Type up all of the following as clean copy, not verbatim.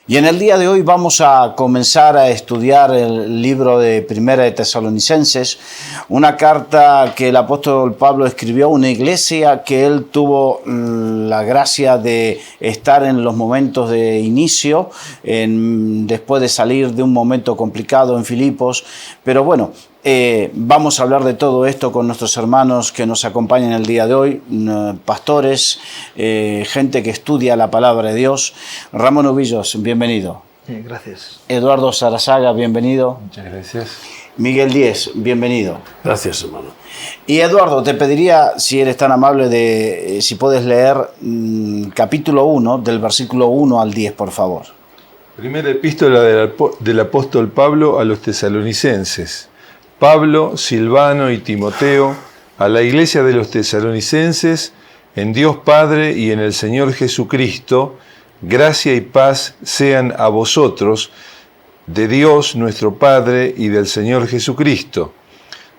Y en el día de hoy vamos a comenzar a estudiar el libro de Primera de Tesalonicenses, una carta que el apóstol Pablo escribió a una iglesia que él tuvo la gracia de estar en los momentos de inicio, después de salir de un momento complicado en Filipos, pero bueno, vamos a hablar de todo esto con nuestros hermanos que nos acompañan el día de hoy, pastores, gente que estudia la palabra de Dios. Ramón Ubillos, bienvenido. Gracias. Eduardo Sarazaga, bienvenido. Muchas gracias. Miguel Díez, bienvenido. Gracias, hermano. Y Eduardo, te pediría, si eres tan amable, si puedes leer capítulo 1, del versículo 1 al 10, por favor. Primera epístola del apóstol Pablo a los tesalonicenses. Pablo, Silvano y Timoteo, a la iglesia de los tesalonicenses, en Dios Padre y en el Señor Jesucristo, gracia y paz sean a vosotros, de Dios nuestro Padre y del Señor Jesucristo.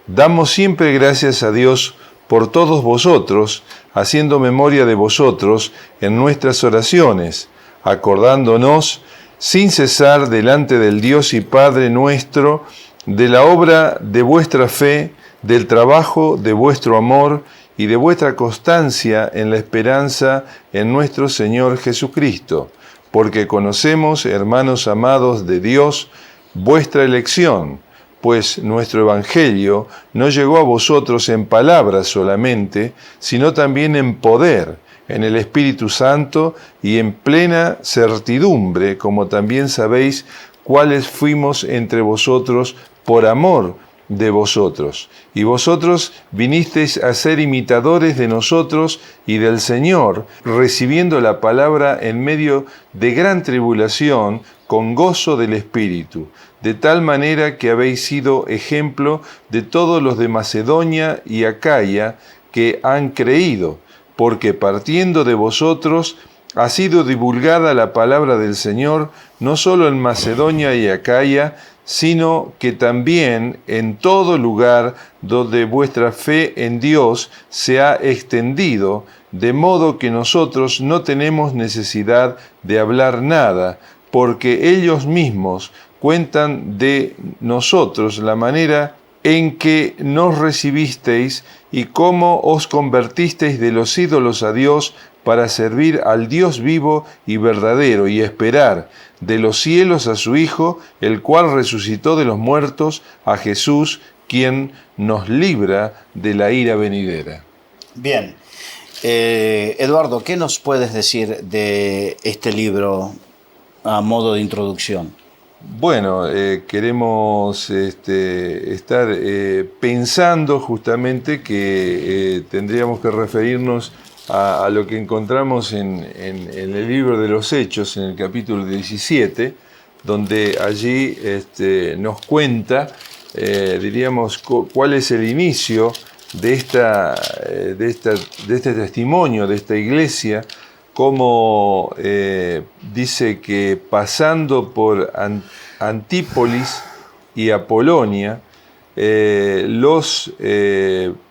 Damos siempre gracias a Dios por todos vosotros, haciendo memoria de vosotros en nuestras oraciones, acordándonos sin cesar delante del Dios y Padre nuestro, de la obra de vuestra fe, del trabajo de vuestro amor y de vuestra constancia en la esperanza en nuestro Señor Jesucristo, porque conocemos, hermanos amados de Dios, vuestra elección, pues nuestro Evangelio no llegó a vosotros en palabras solamente, sino también en poder, en el Espíritu Santo y en plena certidumbre, como también sabéis cuáles fuimos entre vosotros por amor de vosotros. Y vosotros vinisteis a ser imitadores de nosotros y del Señor, recibiendo la palabra en medio de gran tribulación, con gozo del Espíritu, de tal manera que habéis sido ejemplo de todos los de Macedonia y Acaya que han creído, porque partiendo de vosotros ha sido divulgada la palabra del Señor, no solo en Macedonia y Acaya, sino que también en todo lugar donde vuestra fe en Dios se ha extendido, de modo que nosotros no tenemos necesidad de hablar nada, porque ellos mismos cuentan de nosotros la manera en que nos recibisteis y cómo os convertisteis de los ídolos a Dios para servir al Dios vivo y verdadero y esperar de los cielos a su Hijo, el cual resucitó de los muertos, a Jesús, quien nos libra de la ira venidera. Bien. Eduardo, ¿qué nos puedes decir de este libro a modo de introducción? Bueno, queremos estar pensando justamente que tendríamos que referirnos a lo que encontramos en el libro de los Hechos, en el capítulo 17, donde allí nos cuenta, diríamos, cuál es el inicio de este testimonio, de esta iglesia, como dice que pasando por Antípolis y Apolonia,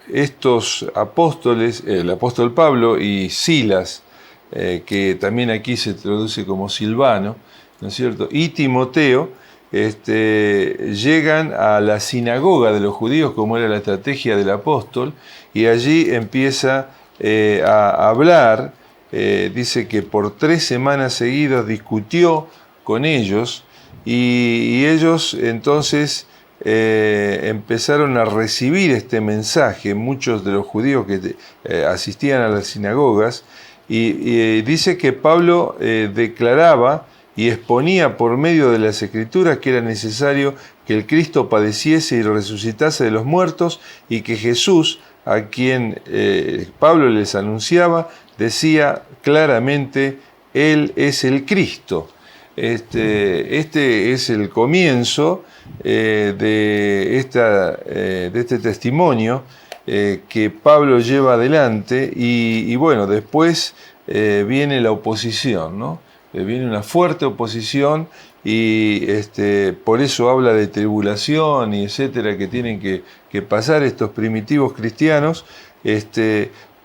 estos apóstoles, el apóstol Pablo y Silas, que también aquí se traduce como Silvano, ¿no es cierto?, y Timoteo, llegan a la sinagoga de los judíos, como era la estrategia del apóstol, y allí empieza a hablar. Dice que por 3 semanas seguidas discutió con ellos y ellos entonces empezaron a recibir este mensaje, muchos de los judíos que asistían a las sinagogas, y dice que Pablo declaraba y exponía por medio de las Escrituras que era necesario que el Cristo padeciese y resucitase de los muertos, y que Jesús, a quien Pablo les anunciaba, decía claramente: Él es el Cristo. Este es el comienzo de este testimonio que Pablo lleva adelante, y bueno, después viene la oposición, ¿no? Viene una fuerte oposición, y por eso habla de tribulación y etcétera, que tienen que pasar estos primitivos cristianos,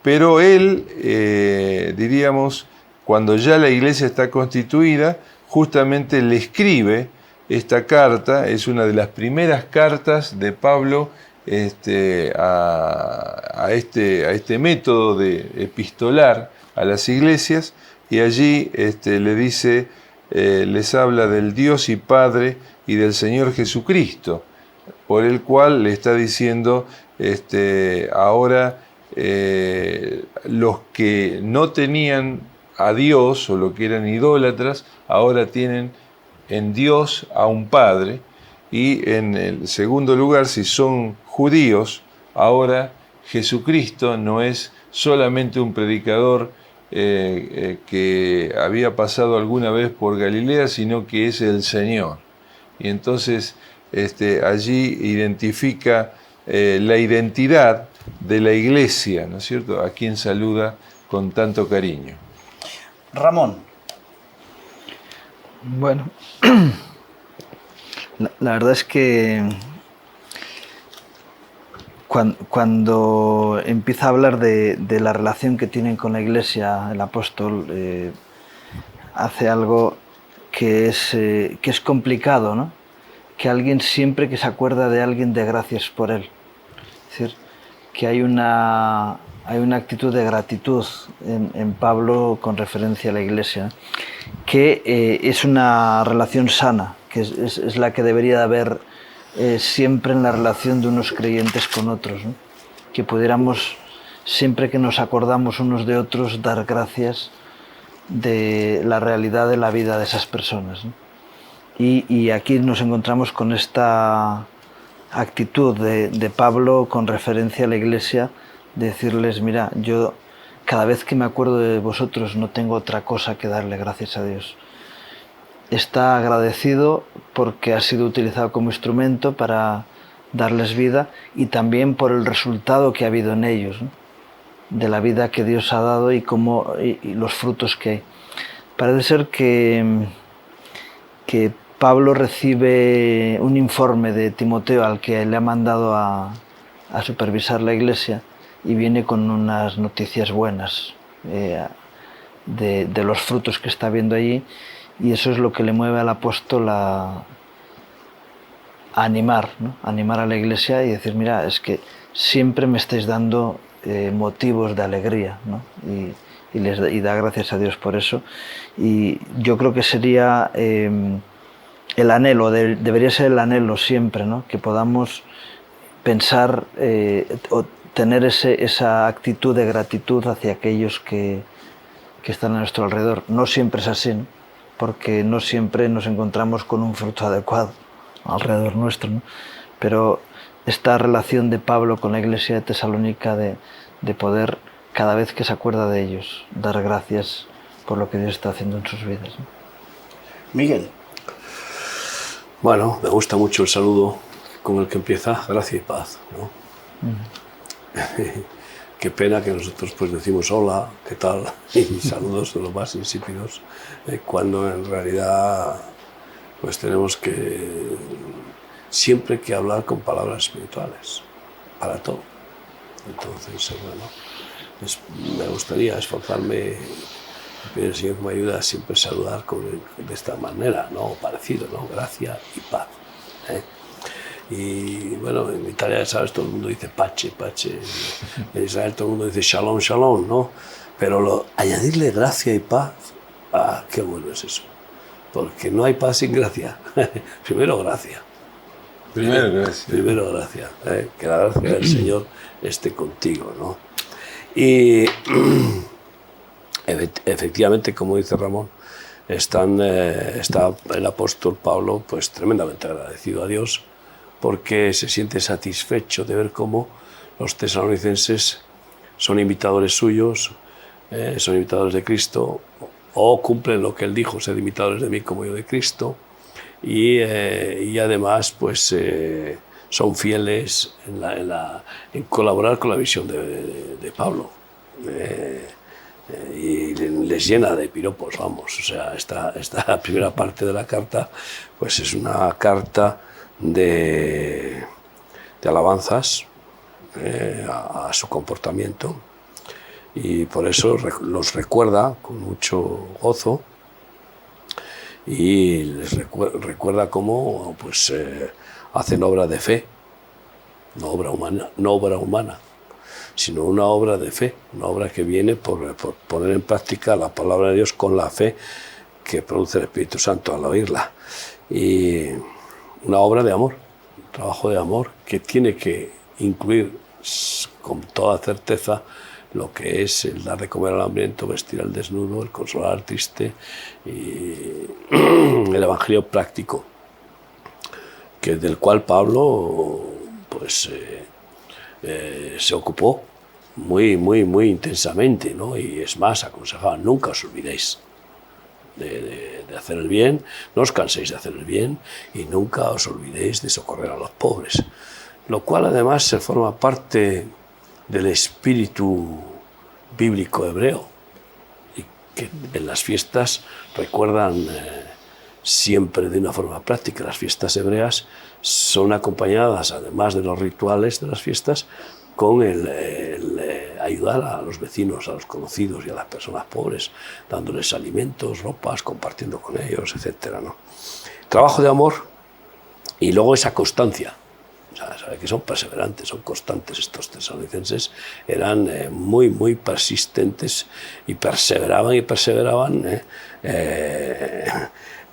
pero él, diríamos, cuando ya la iglesia está constituida, justamente le escribe esta carta. Es una de las primeras cartas de Pablo a este método de epistolar a las iglesias, y allí le dice, les habla del Dios y Padre y del Señor Jesucristo, por el cual le está diciendo, ahora los que no tenían a Dios, o los que eran idólatras, ahora tienen en Dios a un Padre. Y en el segundo lugar, si son judíos, ahora Jesucristo no es solamente un predicador que había pasado alguna vez por Galilea, sino que es el Señor. Y entonces allí identifica la identidad de la iglesia, ¿no es cierto?, a quien saluda con tanto cariño. Ramón. Bueno, la verdad es que cuando empieza a hablar de la relación que tienen con la Iglesia, el apóstol hace algo que es complicado, ¿no? Que alguien siempre que se acuerda de alguien dé gracias por él. Es decir, que hay una actitud de gratitud en Pablo con referencia a la Iglesia, que es una relación sana, que es la que debería de haber siempre en la relación de unos creyentes con otros, ¿no? Que pudiéramos, siempre que nos acordamos unos de otros, dar gracias de la realidad de la vida de esas personas, ¿no? Y aquí nos encontramos con esta actitud de Pablo con referencia a la Iglesia, de decirles, mira, yo cada vez que me acuerdo de vosotros no tengo otra cosa que darle gracias a Dios. Está agradecido porque ha sido utilizado como instrumento para darles vida, y también por el resultado que ha habido en ellos, ¿no? De la vida que Dios ha dado y los frutos que hay. Parece ser que Pablo recibe un informe de Timoteo al que le ha mandado a supervisar la Iglesia, y viene con unas noticias buenas de los frutos que está viendo allí, y eso es lo que le mueve al apóstol a animar, ¿no? Animar a la Iglesia y decir, mira, es que siempre me estáis dando motivos de alegría, ¿no? Y da gracias a Dios por eso. Y yo creo que sería el anhelo, debería ser el anhelo siempre, ¿no? Que podamos pensar o tener esa actitud de gratitud hacia aquellos que están a nuestro alrededor. No siempre es así, ¿no? Porque no siempre nos encontramos con un fruto adecuado alrededor nuestro, ¿no? Pero esta relación de Pablo con la Iglesia de Tesalónica de poder, cada vez que se acuerda de ellos, dar gracias por lo que Dios está haciendo en sus vidas, ¿no? Miguel. Bueno, me gusta mucho el saludo con el que empieza, gracia y paz, ¿no? Qué pena que nosotros pues decimos hola, ¿qué tal? Y saludos de los más insípidos, cuando en realidad pues tenemos que siempre que hablar con palabras espirituales, para todo. Entonces, bueno, me gustaría esforzarme, pedir al Señor que me ayude a siempre saludar de esta manera, ¿no? Parecido, ¿no? Gracia y paz, ¿eh? Y bueno, en Italia, ¿sabes? Todo el mundo dice pace, pace. En Israel todo el mundo dice shalom, shalom, ¿no? Pero añadirle gracia y paz, qué bueno es eso. Porque no hay paz sin gracia. Primero gracia. Primero gracia. Primero gracia. Que la gracia del Señor esté contigo, ¿no? Y efectivamente, como dice Ramón, está el apóstol Pablo pues tremendamente agradecido a Dios, porque se siente satisfecho de ver cómo los tesalonicenses son imitadores suyos, son imitadores de Cristo, o cumplen lo que él dijo, sed imitadores de mí como yo de Cristo, y además pues son fieles en colaborar con la visión de Pablo, y les llena de piropos, vamos. O sea, esta primera parte de la carta pues es una carta de alabanzas a su comportamiento, y por eso los recuerda con mucho gozo, y les recuerda cómo pues, hacen obra de fe, no obra humana, sino una obra de fe, una obra que viene por poner en práctica la palabra de Dios con la fe que produce el Espíritu Santo al oírla. Y una obra de amor, un trabajo de amor que tiene que incluir con toda certeza lo que es el dar de comer al hambriento, vestir al desnudo, el consolar al triste y el evangelio práctico, del cual Pablo pues, se ocupó muy intensamente, ¿no? Y es más, aconsejaba, nunca os olvidéis de hacer el bien, no os canséis de hacer el bien y nunca os olvidéis de socorrer a los pobres, lo cual además se forma parte del espíritu bíblico hebreo y que en las fiestas recuerdan siempre de una forma práctica. Las fiestas hebreas son acompañadas, además de los rituales de las fiestas, con el ayudar a los vecinos, a los conocidos y a las personas pobres, dándoles alimentos, ropas, compartiendo con ellos, etc., ¿no? Trabajo de amor y luego esa constancia. O sea, sabe que son perseverantes, son constantes estos tesalonicenses, eran muy persistentes y perseveraban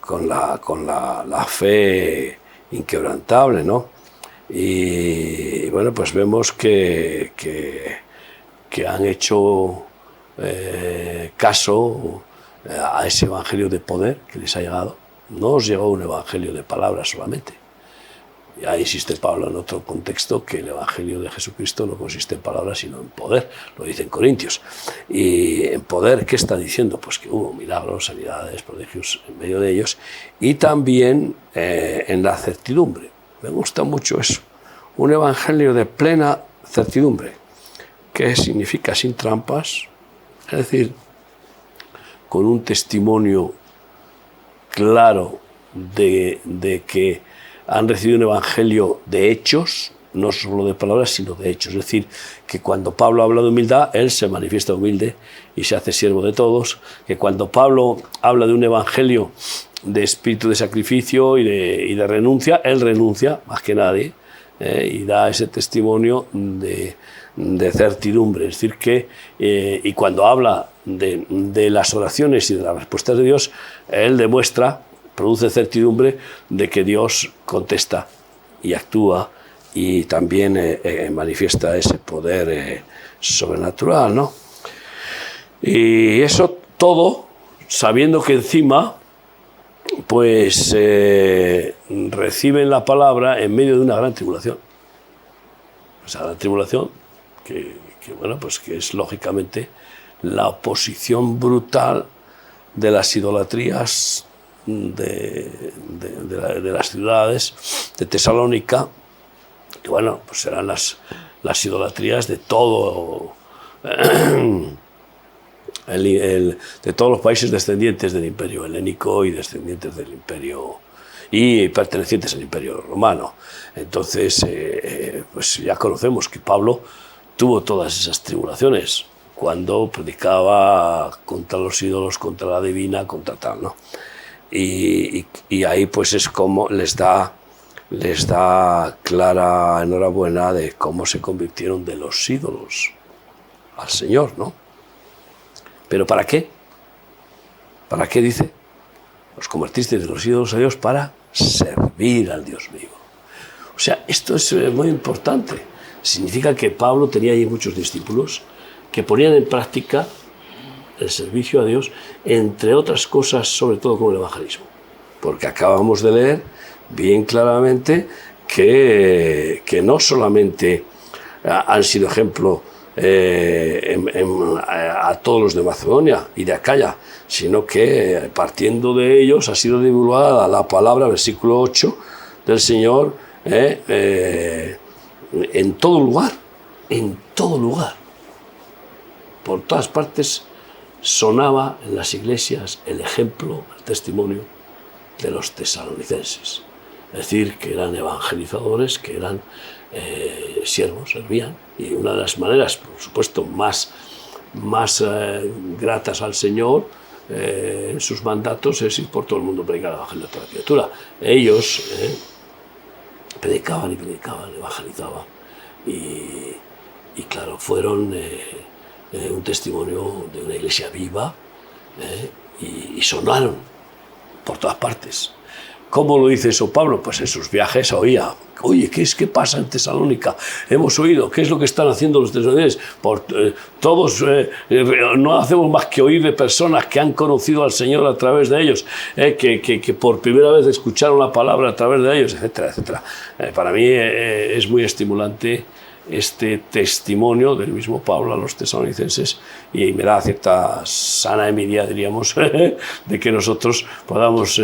con la fe inquebrantable, ¿no? Y bueno, pues vemos que han hecho caso a ese evangelio de poder que les ha llegado. No os llegó un evangelio de palabras solamente. Ya insiste Pablo en otro contexto que el evangelio de Jesucristo no consiste en palabras sino en poder, lo dice en Corintios. Y en poder, ¿qué está diciendo? Pues que hubo milagros, sanidades, prodigios en medio de ellos y también en la certidumbre. Me gusta mucho eso, un evangelio de plena certidumbre. ¿Qué significa? Sin trampas, es decir, con un testimonio claro de que han recibido un evangelio de hechos, no solo de palabras, sino de hechos. Es decir, que cuando Pablo habla de humildad, él se manifiesta humilde y se hace siervo de todos. Que cuando Pablo habla de un evangelio de espíritu de sacrificio y de renuncia, él renuncia más que nadie y da ese testimonio de certidumbre. Es decir, que y cuando habla de las oraciones y de las respuestas de Dios, él demuestra, produce certidumbre de que Dios contesta y actúa y también manifiesta ese poder sobrenatural, ¿no? Y eso todo sabiendo que encima pues reciben la palabra en medio de una gran tribulación. Esa gran tribulación que bueno, pues que es lógicamente la oposición brutal de las idolatrías de las ciudades de Tesalónica, que bueno, pues serán las idolatrías de todo de todos los países descendientes del imperio helénico y descendientes del imperio y pertenecientes al imperio romano. Entonces pues ya conocemos que Pablo tuvo todas esas tribulaciones cuando predicaba contra los ídolos, contra la divina, contra tal, ¿no? Y ahí pues es como les da clara enhorabuena de cómo se convirtieron de los ídolos al Señor, ¿no? ¿Pero para qué? ¿Para qué dice? Os convertisteis de los ídolos a Dios para servir al Dios vivo. O sea, esto es muy importante. Significa que Pablo tenía allí muchos discípulos que ponían en práctica el servicio a Dios, entre otras cosas, sobre todo con el evangelismo. Porque acabamos de leer bien claramente que no solamente han sido ejemplo a todos los de Macedonia y de Acaya, sino que partiendo de ellos ha sido divulgada la palabra, versículo 8, del Señor en todo lugar, por todas partes sonaba en las iglesias el ejemplo, el testimonio de los tesalonicenses. Es decir, que eran evangelizadores, que eran siervos, servían. Y una de las maneras, por supuesto, más gratas al Señor en sus mandatos es ir por todo el mundo a predicar el evangelio a toda la criatura. Ellos predicaban y predicaban, evangelizaban. Y claro, fueron un testimonio de una iglesia viva, y sonaron por todas partes. ¿Cómo lo dice eso Pablo? Pues en sus viajes oía, oye, ¿qué pasa en Tesalónica? Hemos oído, ¿qué es lo que están haciendo los tesalonicenses? Todos no hacemos más que oír de personas que han conocido al Señor a través de ellos, que por primera vez escucharon la palabra a través de ellos, etcétera, etcétera. Para mí es muy estimulante este testimonio del mismo Pablo a los tesalonicenses, y me da cierta sana envidia, diríamos, de que nosotros podamos,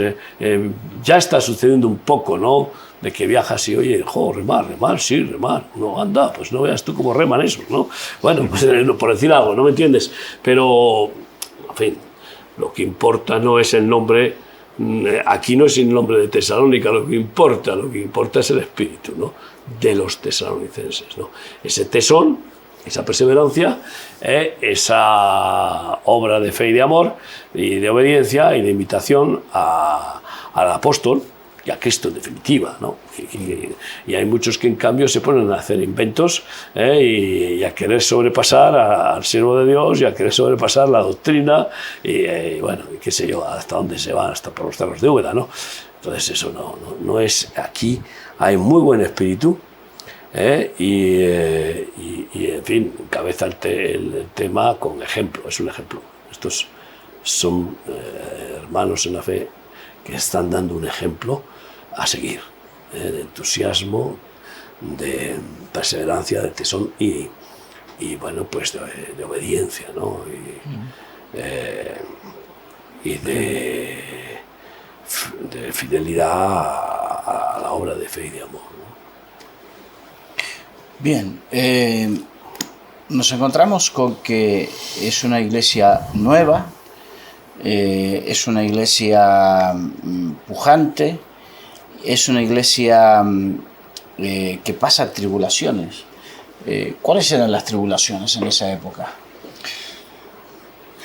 ya está sucediendo un poco, ¿no?, de que viajas y oye, remar, sí, remar, no, anda, pues no veas tú cómo reman esos, ¿no? Bueno, pues, por decir algo, ¿no me entiendes? Pero, en fin, lo que importa no es el nombre, aquí no es el nombre de Tesalónica, lo que importa es el espíritu, ¿no?, de los tesalonicenses, ¿no? Ese tesón, esa perseverancia, esa obra de fe y de amor y de obediencia y de invitación al apóstol y a Cristo en definitiva, ¿no? Y hay muchos que en cambio se ponen a hacer inventos, y a querer sobrepasar al siervo de Dios y a querer sobrepasar la doctrina y bueno, qué sé yo, hasta dónde se van, hasta por los cerros de Úbeda, ¿no? Entonces eso no es aquí. Hay muy buen espíritu, y en fin, encabeza el tema con ejemplo, es un ejemplo. Estos son hermanos en la fe que están dando un ejemplo a seguir, de entusiasmo, de perseverancia, de tesón y bueno, pues de obediencia, ¿no? Y de fidelidad a la obra de fe y de amor, ¿no? Bien, nos encontramos con que es una iglesia nueva, es una iglesia pujante, es una iglesia que pasa tribulaciones. ¿Cuáles eran las tribulaciones en esa época?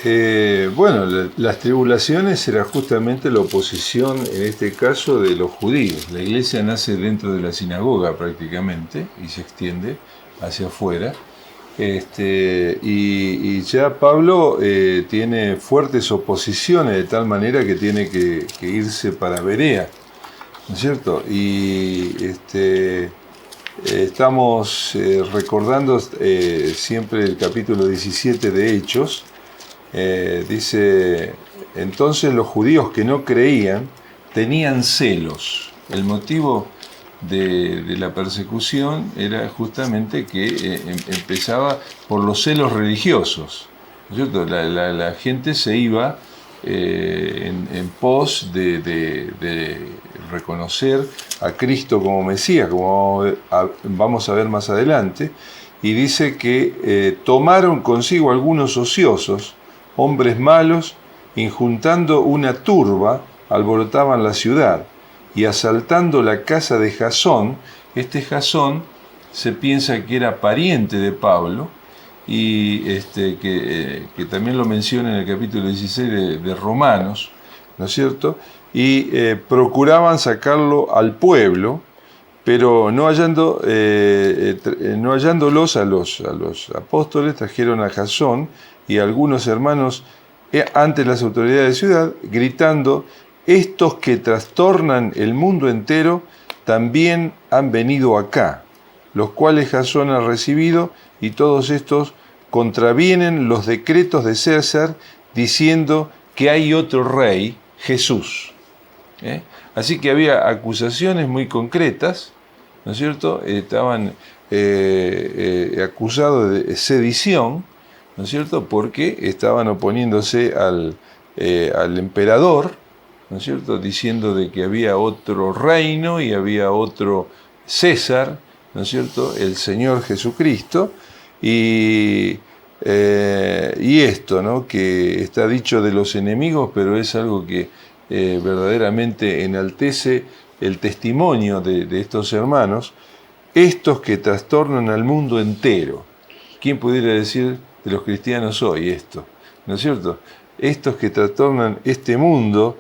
Bueno, las tribulaciones era justamente la oposición, en este caso, de los judíos. La iglesia nace dentro de la sinagoga prácticamente y se extiende hacia afuera. Y ya Pablo tiene fuertes oposiciones, de tal manera que tiene que irse para Berea, ¿no es cierto? Y estamos recordando siempre el capítulo 17 de Hechos. Dice, entonces los judíos que no creían tenían celos. El motivo de la persecución era justamente que empezaba por los celos religiosos, ¿no es cierto? La gente se iba en pos de reconocer a Cristo como Mesías, como vamos a ver más adelante, y dice que tomaron consigo algunos ociosos, hombres malos, injuntando una turba, alborotaban la ciudad, y asaltando la casa de Jasón. Este Jasón se piensa que era pariente de Pablo, y que también lo menciona en el capítulo 16 de Romanos, ¿no es cierto? Y procuraban sacarlo al pueblo, pero no hallándolos a los apóstoles, trajeron a Jasón y algunos hermanos ante las autoridades de ciudad, gritando, estos que trastornan el mundo entero también han venido acá, los cuales Jasón ha recibido, y todos estos contravienen los decretos de César, diciendo que hay otro rey, Jesús. Así que había acusaciones muy concretas, ¿no es cierto? Estaban acusados de sedición, ¿no es cierto?, porque estaban oponiéndose al emperador, ¿no es cierto?, diciendo de que había otro reino y había otro César, ¿no es cierto?, el Señor Jesucristo, y esto, ¿no?, que está dicho de los enemigos, pero es algo que verdaderamente enaltece el testimonio de estos hermanos, estos que trastornan al mundo entero. ¿Quién pudiera decir de los cristianos hoy esto? ¿No es cierto? estos que trastornan este mundo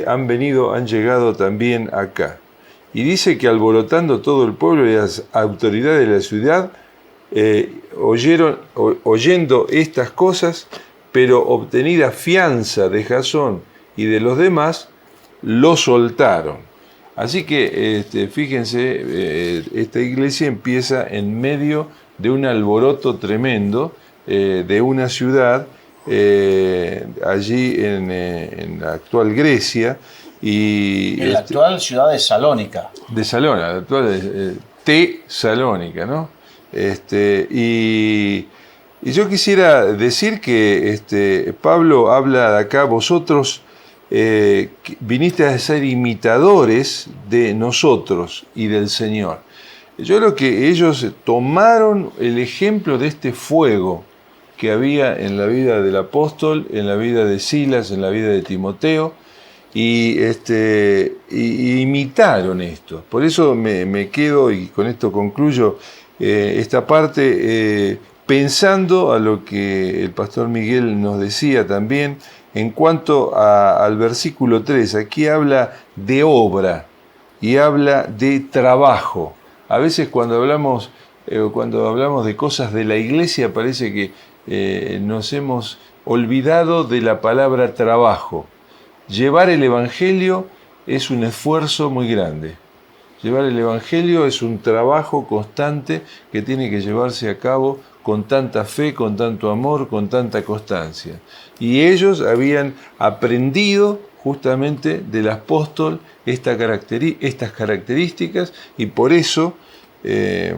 han llegado también acá. Y dice que alborotando todo el pueblo y las autoridades de la ciudad, oyendo estas cosas, pero obtenida fianza de Jasón y de los demás, lo soltaron. Así que fíjense, esta iglesia empieza en medio de un alboroto tremendo de una ciudad allí en la actual Grecia. Y en la actual ciudad de Salónica. De Salónica, la actual Tesalónica, ¿no? Y yo quisiera decir que Pablo habla de acá, vosotros viniste a ser imitadores de nosotros y del Señor. Yo creo que ellos tomaron el ejemplo de este fuego que había en la vida del apóstol, en la vida de Silas, en la vida de Timoteo, y imitaron esto. Por eso me quedo, y con esto concluyo esta parte, pensando a lo que el pastor Miguel nos decía también en cuanto al versículo 3. Aquí habla de obra y habla de trabajo. A veces cuando hablamos de cosas de la iglesia parece que nos hemos olvidado de la palabra trabajo. Llevar el Evangelio es un esfuerzo muy grande. Llevar el Evangelio es un trabajo constante que tiene que llevarse a cabo con tanta fe, con tanto amor, con tanta constancia. Y ellos habían aprendido justamente del apóstol estas características, y por eso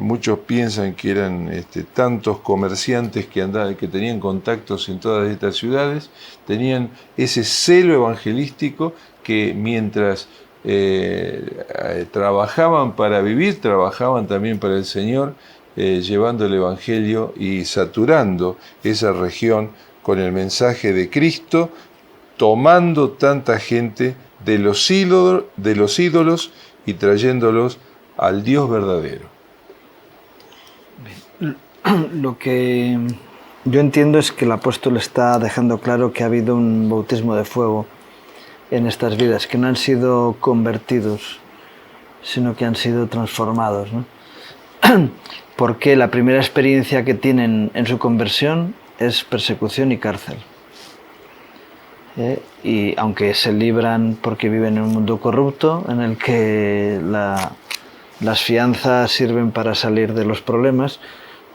muchos piensan que eran tantos comerciantes que tenían contactos en todas estas ciudades, tenían ese celo evangelístico que mientras trabajaban para vivir, trabajaban también para el Señor, llevando el Evangelio y saturando esa región con el mensaje de Cristo, tomando tanta gente de los ídolos y trayéndolos al Dios verdadero. Lo que yo entiendo es que el apóstol está dejando claro que ha habido un bautismo de fuego en estas vidas, que no han sido convertidos, sino que han sido transformados, ¿no? Porque la primera experiencia que tienen en su conversión es persecución y cárcel. Y aunque se libran porque viven en un mundo corrupto, en el que las fianzas sirven para salir de los problemas,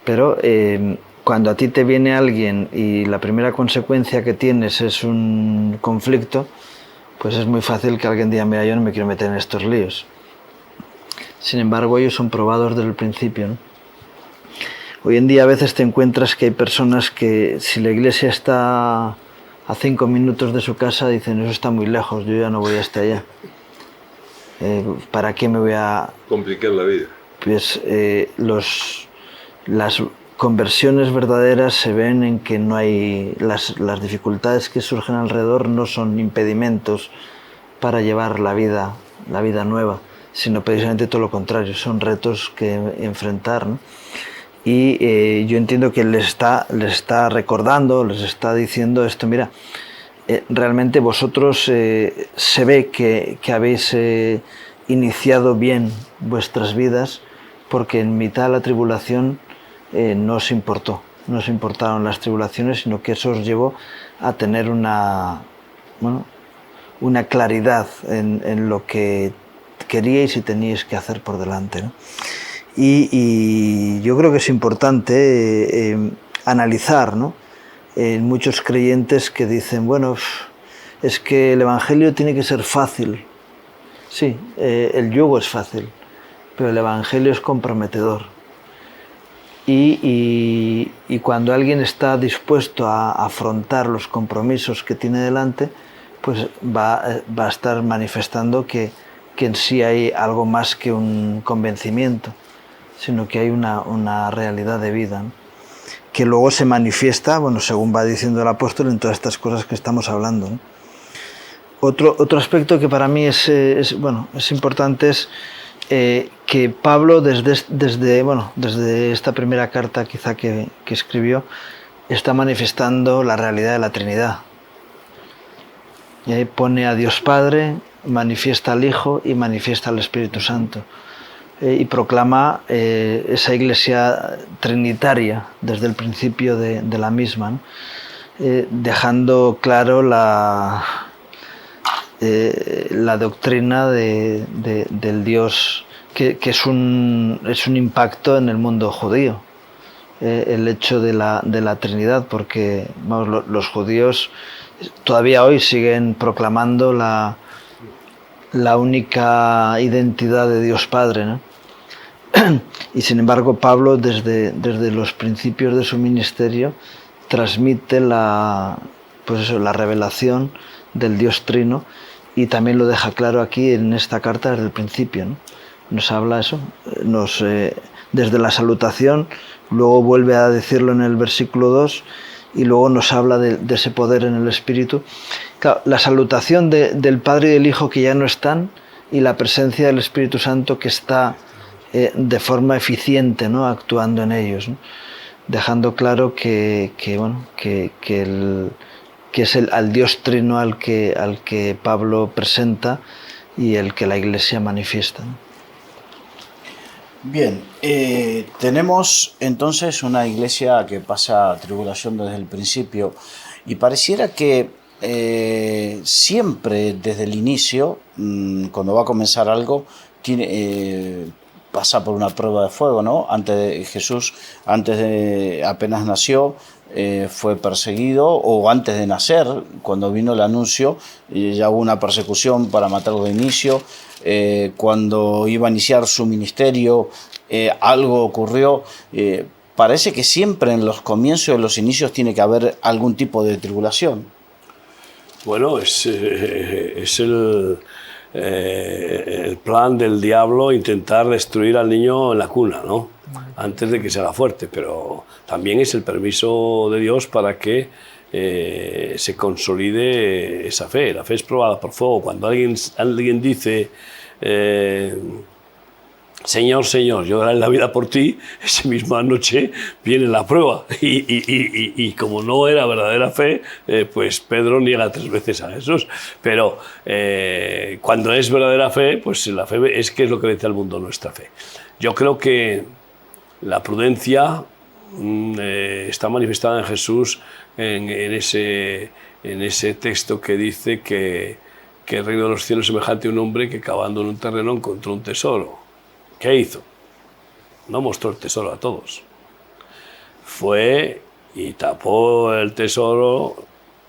pero cuando a ti te viene alguien y la primera consecuencia que tienes es un conflicto, pues es muy fácil que alguien diga, mira, yo no me quiero meter en estos líos. Sin embargo, ellos son probados desde el principio, ¿no? Hoy en día a veces te encuentras que hay personas que, si la iglesia está a 5 minutos de su casa, dicen, eso está muy lejos, yo ya no voy hasta allá. ¿Para qué me voy a complicar la vida? Pues las conversiones verdaderas se ven en que no hay las dificultades que surgen alrededor no son impedimentos para llevar la vida nueva, sino precisamente todo lo contrario, son retos que enfrentar, ¿no? Y yo entiendo que les está recordando, les está diciendo esto, mira, realmente vosotros se ve que habéis iniciado bien vuestras vidas, porque en mitad de la tribulación no os importaron las tribulaciones, sino que eso os llevó a tener una claridad en lo que queríais y teníais que hacer por delante, ¿no? Y yo creo que es importante analizar, ¿no? Muchos creyentes que dicen, bueno, es que el Evangelio tiene que ser fácil. Sí, el yugo es fácil, pero el Evangelio es comprometedor. Y cuando alguien está dispuesto a afrontar los compromisos que tiene delante, pues va a estar manifestando que en sí hay algo más que un convencimiento, sino que hay una realidad de vida, ¿no? Que luego se manifiesta, bueno, según va diciendo el apóstol, en todas estas cosas que estamos hablando, ¿no? Otro aspecto que para mí es importante es que Pablo desde esta primera carta quizá que escribió está manifestando la realidad de la Trinidad. Y ahí pone a Dios Padre, manifiesta al Hijo y manifiesta al Espíritu Santo. Y proclama esa iglesia trinitaria desde el principio de la misma, ¿no? Dejando claro la doctrina del Dios que es un impacto en el mundo judío, el hecho de la Trinidad, porque vamos, los judíos todavía hoy siguen proclamando la única identidad de Dios Padre, ¿no? Y sin embargo Pablo desde los principios de su ministerio transmite la revelación del Dios Trino, y también lo deja claro aquí en esta carta desde el principio, ¿no? Nos habla eso, desde la salutación, luego vuelve a decirlo en el versículo 2, y luego nos habla de ese poder en el Espíritu. Claro, la salutación del Padre y del Hijo que ya no están, y la presencia del Espíritu Santo que está de forma eficiente, ¿no?, actuando en ellos, ¿no? Dejando claro que es al Dios Trino al que Pablo presenta y el que la Iglesia manifiesta, ¿no? Bien, tenemos entonces una iglesia que pasa tribulación desde el principio, y pareciera que siempre desde el inicio, cuando va a comenzar algo, pasa por una prueba de fuego, ¿no? Jesús, apenas nació, fue perseguido, o antes de nacer, cuando vino el anuncio, ya hubo una persecución para matarlo de inicio. Cuando iba a iniciar su ministerio, algo ocurrió. Parece que siempre en los comienzos, en los inicios, tiene que haber algún tipo de tribulación. Bueno, es el plan del diablo intentar destruir al niño en la cuna, ¿no? Antes de que se haga fuerte, pero también es el permiso de Dios para que se consolide esa fe. La fe es probada por fuego. Cuando alguien dice Señor, Señor, yo daré la vida por ti, esa misma noche viene la prueba. Y como no era verdadera fe, pues Pedro niega 3 veces a Jesús. Pero cuando es verdadera fe, pues la fe es que es lo que vence al mundo, nuestra fe. Yo creo que la prudencia está manifestada en Jesús en ese texto que dice que el reino de los cielos es semejante a un hombre que cavando en un terreno encontró un tesoro. ¿Qué hizo? No mostró el tesoro a todos. Fue y tapó el tesoro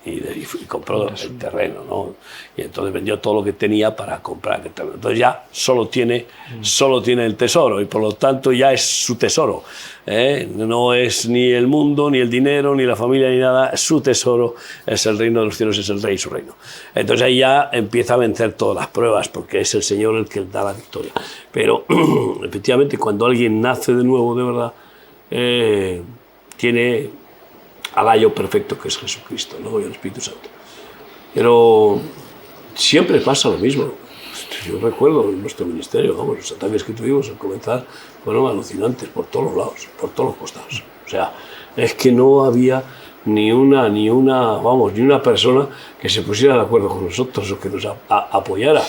y compró el terreno, ¿no? Y entonces vendió todo lo que tenía para comprar el terreno. Entonces ya solo tiene el tesoro, y por lo tanto ya es su tesoro, ¿eh? No es ni el mundo, ni el dinero, ni la familia, ni nada. Su tesoro es el reino de los cielos, es el rey y su reino. Entonces ahí ya empieza a vencer todas las pruebas, porque es el Señor el que da la victoria. Pero efectivamente, cuando alguien nace de nuevo, de verdad, tiene al ayo perfecto, que es Jesucristo, ¿no? Y el Espíritu Santo. Pero siempre pasa lo mismo. Yo recuerdo en nuestro ministerio, vamos, los ataques que tuvimos al comenzar fueron alucinantes por todos los lados, por todos los costados. O sea, es que no había ni una persona que se pusiera de acuerdo con nosotros o que nos apoyara.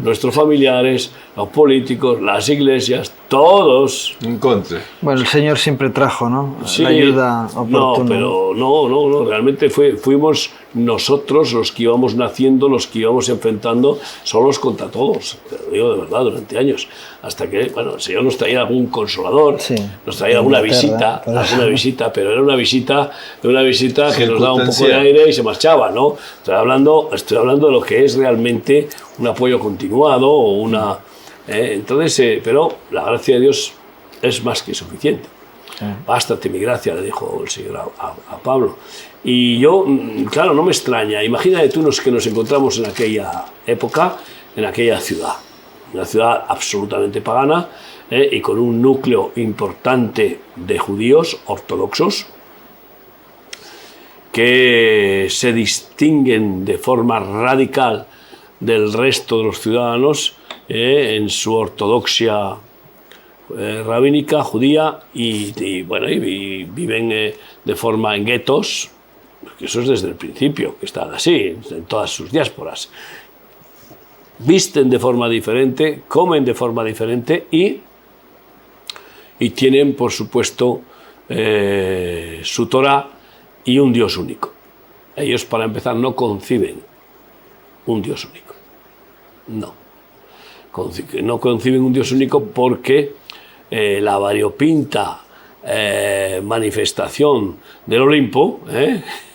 Nuestros familiares, los políticos, las iglesias, todos. En contra. Bueno, el Señor siempre trajo, ¿no? Sí, la ayuda oportuna. No, pero no, realmente fuimos nosotros los que íbamos naciendo, los que íbamos enfrentando solos contra todos, te lo digo de verdad, durante años, hasta que, bueno, el Señor nos traía algún consolador, sí, nos traía alguna visita, pero era una visita que nos daba un poco de aire y se marchaba, ¿no? Estoy hablando de lo que es realmente un apoyo continuado o una... entonces, pero la gracia de Dios es más que suficiente. Bástate mi gracia, le dijo el Señor a Pablo. Y yo, claro, no me extraña. Imagínate tú que nos encontramos en aquella época, en aquella ciudad. Una ciudad absolutamente pagana, y con un núcleo importante de judíos ortodoxos que se distinguen de forma radical del resto de los ciudadanos en su ortodoxia rabínica, judía, y viven de forma en guetos, porque eso es desde el principio, que están así, en todas sus diásporas. Visten de forma diferente, comen de forma diferente y tienen, por supuesto, su Torá y un Dios único. Ellos, para empezar, no conciben un Dios único. No conciben un Dios único porque la variopinta manifestación del Olimpo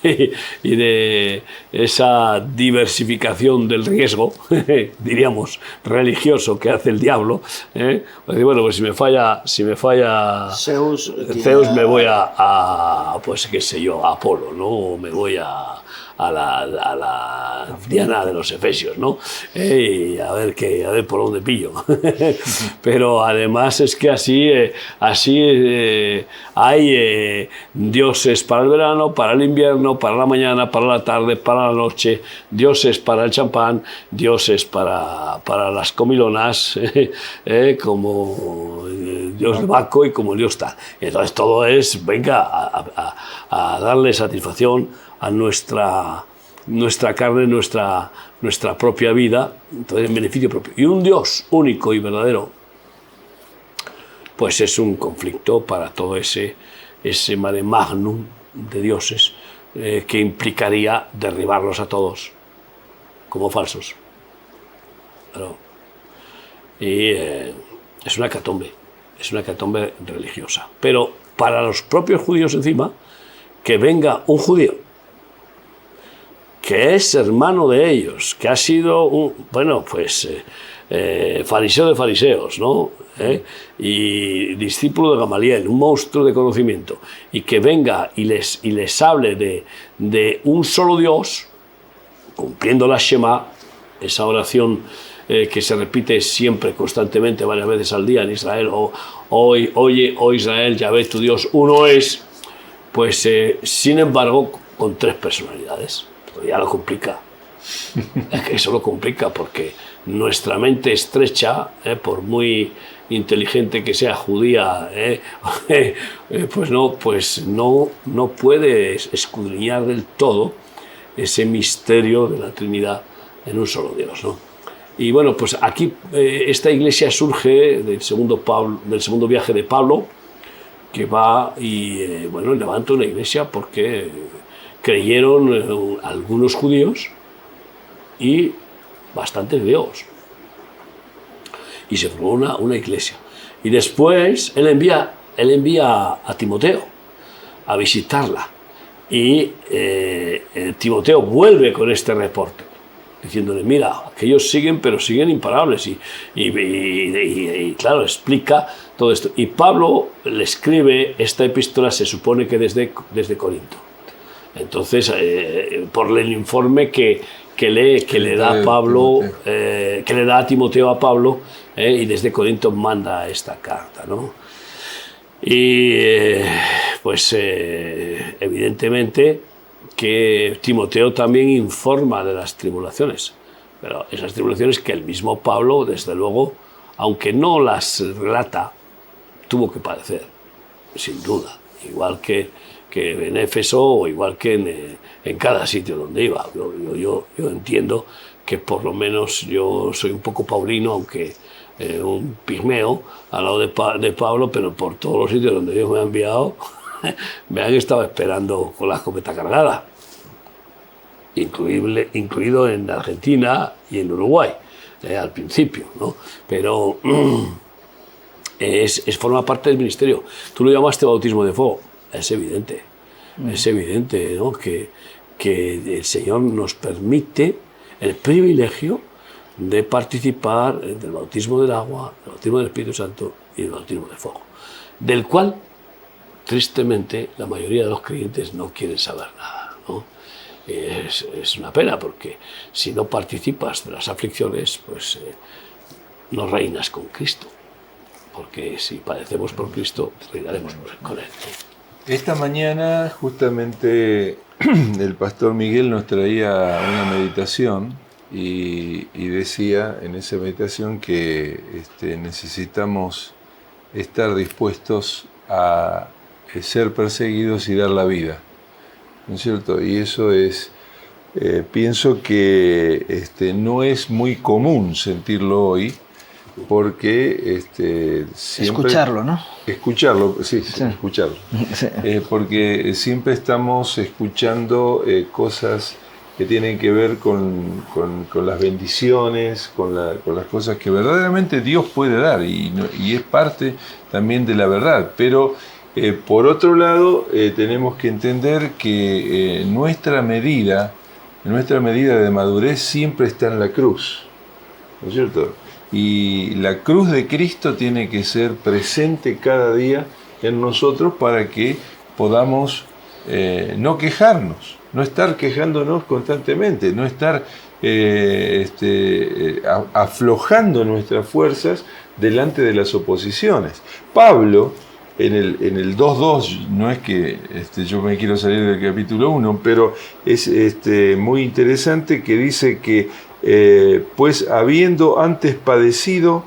y de esa diversificación del riesgo, diríamos, religioso que hace el diablo, bueno, pues si me falla Zeus me voy pues qué sé yo, a Apolo, ¿no? O me voy a la Diana de los Efesios, ¿no? Y a ver por dónde pillo. Pero además es que así hay dioses para el verano, para el invierno, para la mañana, para la tarde, para la noche, dioses para el champán, dioses para las comilonas, como el dios Baco y como el dios tal. Entonces todo es, venga, a darle satisfacción a nuestra carne, nuestra propia vida, entonces en beneficio propio. Y un Dios único y verdadero, pues es un conflicto para todo ese mare magnum de dioses que implicaría derribarlos a todos como falsos. Claro. Y es una hecatombe religiosa. Pero para los propios judíos encima, que venga un judío que es hermano de ellos, que ha sido fariseo de fariseos, ¿no? Y discípulo de Gamaliel, un monstruo de conocimiento, y que venga y les hable de un solo Dios, cumpliendo la Shema, esa oración que se repite siempre, constantemente, varias veces al día en Israel, oye, oh Israel, Yahvé tu Dios, uno es, pues sin embargo, con tres personalidades. Ya lo complica. Es que eso lo complica porque nuestra mente estrecha, por muy inteligente que sea judía, pues no puede escudriñar del todo ese misterio de la Trinidad en un solo Dios, ¿no? Y bueno, pues aquí esta iglesia surge del segundo viaje de Pablo, que va y levanta una iglesia porque creyeron algunos judíos y bastantes griegos. Y se formó una iglesia. Y después él envía a Timoteo a visitarla. Y Timoteo vuelve con este reporte, diciéndole, mira, aquellos siguen, pero siguen imparables. Y claro, explica todo esto. Y Pablo le escribe esta epístola, se supone que desde Corinto. Entonces, por el informe que le da Pablo, que le da a Timoteo a Pablo, y desde Corinto manda esta carta, ¿no? Y evidentemente que Timoteo también informa de las tribulaciones, pero esas tribulaciones que el mismo Pablo, desde luego, aunque no las relata, tuvo que padecer, sin duda, igual que en Éfeso o igual que en cada sitio donde iba. Yo entiendo que por lo menos yo soy un poco paulino, aunque un pigmeo al lado de Pablo, pero por todos los sitios donde Dios me ha enviado me han estado esperando con la escopeta cargada, incluido en Argentina y en Uruguay, al principio, ¿no? Pero forma parte del ministerio. Tú lo llamaste bautismo de fuego. Es evidente, ¿no? que el Señor nos permite el privilegio de participar del bautismo del agua, del bautismo del Espíritu Santo y del bautismo de fuego, del cual, tristemente, la mayoría de los creyentes no quieren saber nada, ¿no? Es una pena, porque si no participas de las aflicciones, pues no reinas con Cristo, porque si padecemos por Cristo, reinaremos con Él. Esta mañana justamente el pastor Miguel nos traía una meditación y decía en esa meditación que necesitamos estar dispuestos a ser perseguidos y dar la vida ¿no es cierto? Y eso es, pienso que no es muy común sentirlo hoy, porque siempre... Escucharlo, ¿no? Escucharlo, sí. Escucharlo. Sí. Porque siempre estamos escuchando cosas que tienen que ver con las bendiciones, con las cosas que verdaderamente Dios puede dar, y es parte también de la verdad. Pero por otro lado, tenemos que entender que nuestra medida de madurez siempre está en la cruz, ¿no es cierto? Y la cruz de Cristo tiene que ser presente cada día en nosotros para que podamos no quejarnos, no estar quejándonos constantemente, no estar aflojando nuestras fuerzas delante de las oposiciones. Pablo, en el 2.2, no es que yo me quiero salir del capítulo 1, pero es muy interesante, que dice que pues habiendo antes padecido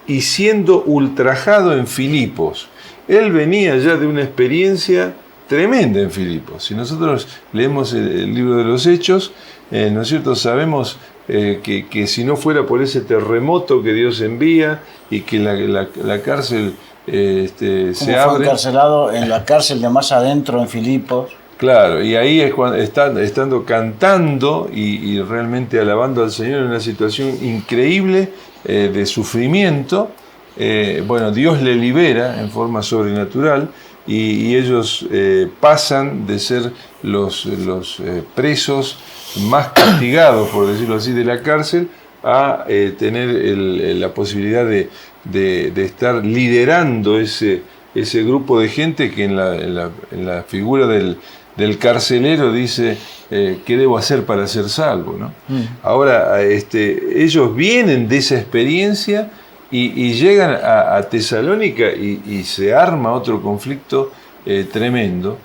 y siendo ultrajado en Filipos, él venía ya de una experiencia tremenda en Filipos. Si nosotros leemos el libro de los Hechos, ¿no es cierto?, sabemos que si no fuera por ese terremoto que Dios envía y que la cárcel se abre... Fue encarcelado en la cárcel de más adentro en Filipos. Claro, y ahí es cuando estando cantando y realmente alabando al Señor en una situación increíble de sufrimiento, bueno, Dios le libera en forma sobrenatural, y ellos pasan de ser los presos más castigados, por decirlo así, de la cárcel, a tener la posibilidad de estar liderando ese grupo de gente que en la figura del carcelero dice, ¿qué debo hacer para ser salvo?, ¿no? Ahora, ellos vienen de esa experiencia y llegan a Tesalónica y se arma otro conflicto tremendo.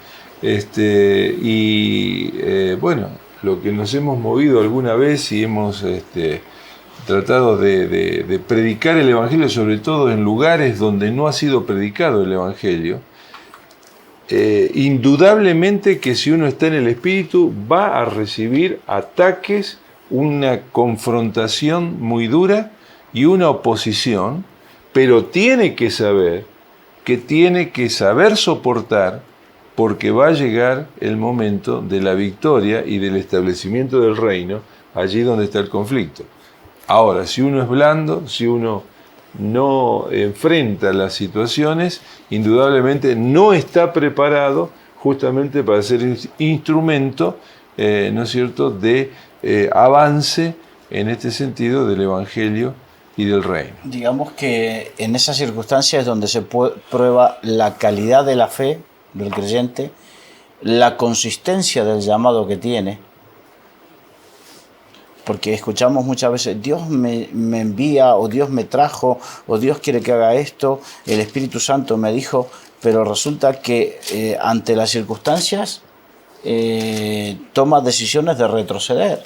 Bueno, lo que nos hemos movido alguna vez y hemos tratado de predicar el Evangelio, sobre todo en lugares donde no ha sido predicado el Evangelio, indudablemente que si uno está en el Espíritu va a recibir ataques, una confrontación muy dura y una oposición, pero tiene que saber soportar, porque va a llegar el momento de la victoria y del establecimiento del reino allí donde está el conflicto. Ahora, si uno es blando, si uno no enfrenta las situaciones, indudablemente no está preparado justamente para ser instrumento, ¿no es cierto?, de avance en este sentido del Evangelio y del reino. Digamos que en esas circunstancias es donde se prueba la calidad de la fe del creyente, la consistencia del llamado que tiene, porque escuchamos muchas veces, Dios me envía, o Dios me trajo, o Dios quiere que haga esto, el Espíritu Santo me dijo, pero resulta que ante las circunstancias toma decisiones de retroceder,